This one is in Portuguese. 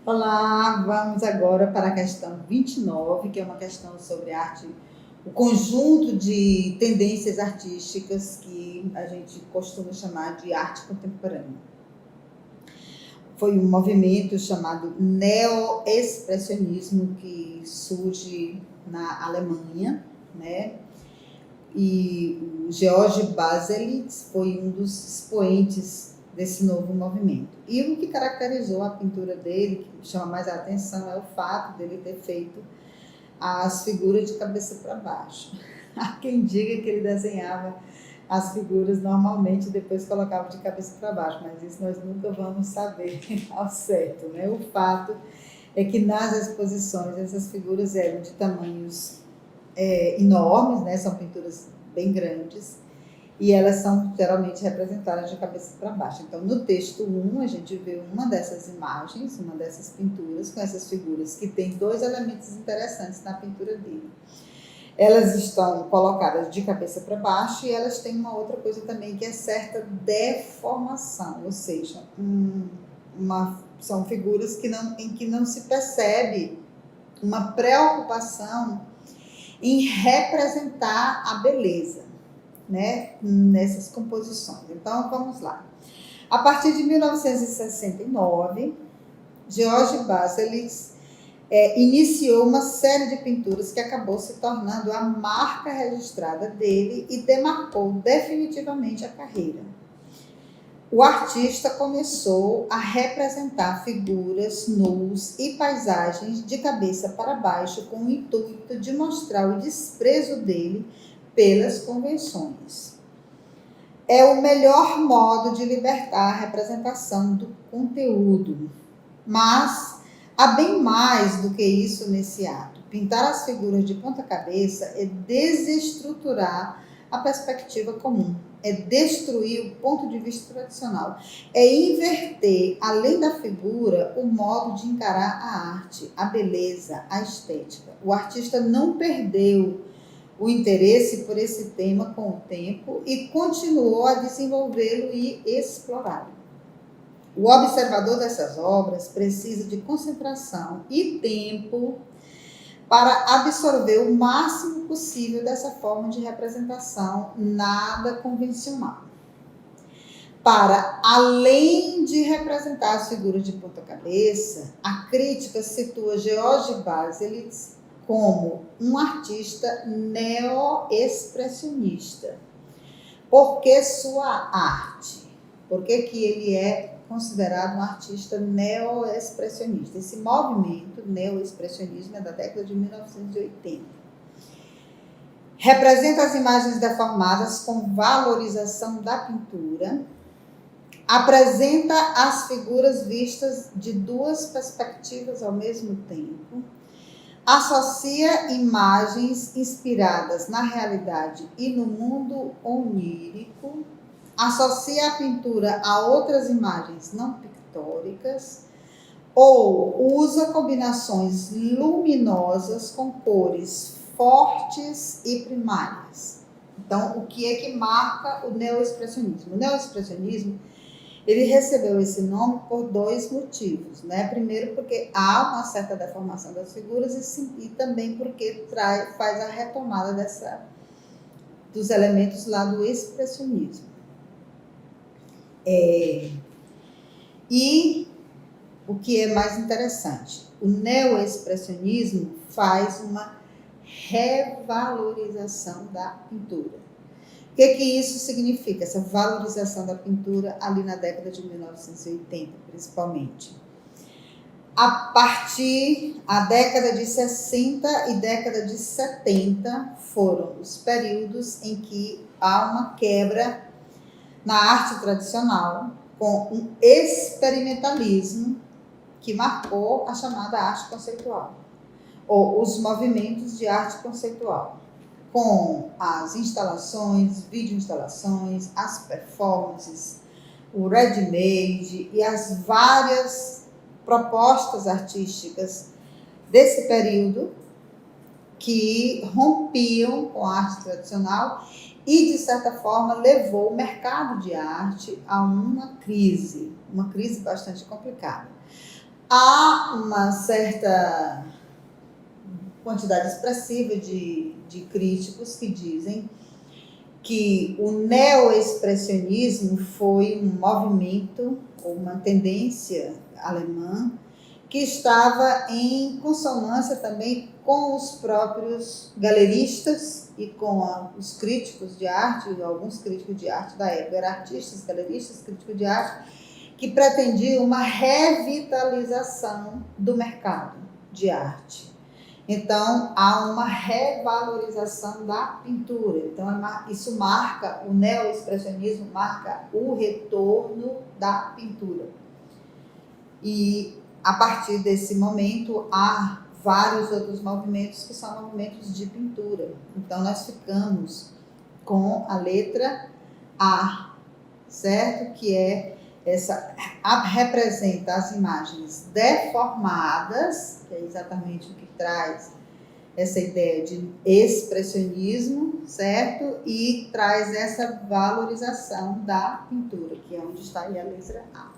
Olá, vamos agora para a questão 29, que é uma questão sobre arte, o conjunto de tendências artísticas que a gente costuma chamar de arte contemporânea. Foi um movimento chamado neoexpressionismo que surge na Alemanha, né? E o Georg Baselitz foi um dos expoentes desse novo movimento. E o que caracterizou a pintura dele, que chama mais a atenção, é o fato dele ter feito as figuras de cabeça para baixo. Há quem diga que ele desenhava as figuras normalmente e depois colocava de cabeça para baixo, mas isso nós nunca vamos saber ao certo, né? O fato é que nas exposições essas figuras eram de tamanhos enormes, né? São pinturas bem grandes, e elas são geralmente representadas de cabeça para baixo. Então, no texto 1, a gente vê uma dessas imagens, uma dessas pinturas, com essas figuras, que tem dois elementos interessantes na pintura dele. Elas estão colocadas de cabeça para baixo e elas têm uma outra coisa também, que é certa deformação, ou seja, são figuras em que não se percebe uma preocupação em representar a beleza, né, nessas composições. Então, vamos lá. A partir de 1969, Georg Baselitz iniciou uma série de pinturas que acabou se tornando a marca registrada dele e demarcou definitivamente a carreira. O artista começou a representar figuras, nus e paisagens de cabeça para baixo com o intuito de mostrar o desprezo dele pelas convenções. É o melhor modo de libertar a representação do conteúdo. Mas há bem mais do que isso nesse ato. Pintar as figuras de ponta cabeça é desestruturar a perspectiva comum, é destruir o ponto de vista tradicional, é inverter, além da figura, o modo de encarar a arte, a beleza, a estética. O artista não perdeu o interesse por esse tema com o tempo e continuou a desenvolvê-lo e explorá-lo. O observador dessas obras precisa de concentração e tempo para absorver o máximo possível dessa forma de representação nada convencional. Para além de representar as figuras de ponta cabeça, a crítica situa Georg Baselitz como um artista neoexpressionista. Por que sua arte? Por que ele é considerado um artista neoexpressionista? Esse movimento neoexpressionismo é da década de 1980. Representa as imagens deformadas com valorização da pintura, apresenta as figuras vistas de duas perspectivas ao mesmo tempo, associa imagens inspiradas na realidade e no mundo onírico, associa a pintura a outras imagens não pictóricas ou usa combinações luminosas com cores fortes e primárias. Então, o que é que marca o neoexpressionismo? O neoexpressionismo, ele recebeu esse nome por dois motivos, né? Primeiro, porque há uma certa deformação das figuras e também porque faz a retomada dos elementos lá do expressionismo. E o que é mais interessante, o neoexpressionismo faz uma revalorização da pintura. O que isso significa, essa valorização da pintura ali na década de 1980, principalmente? A partir da década de 60 e década de 70 foram os períodos em que há uma quebra na arte tradicional com um experimentalismo que marcou a chamada arte conceitual, ou os movimentos de arte conceitual, com as instalações, videoinstalações, as performances, o ready-made e as várias propostas artísticas desse período que rompiam com a arte tradicional e, de certa forma, levou o mercado de arte a uma crise bastante complicada. Há uma certa quantidade expressiva de críticos que dizem que o neoexpressionismo foi um movimento ou uma tendência alemã que estava em consonância também com os próprios galeristas e com os críticos de arte, alguns críticos de arte da época, eram artistas, galeristas, críticos de arte, que pretendiam uma revitalização do mercado de arte. Então, há uma revalorização da pintura. Então, isso marca, o neoexpressionismo marca o retorno da pintura. E, a partir desse momento, há vários outros movimentos que são movimentos de pintura. Então, nós ficamos com a letra A, certo? Que é representa as imagens deformadas, que é exatamente o que traz essa ideia de expressionismo, certo? E traz essa valorização da pintura, que é onde está aí a letra A.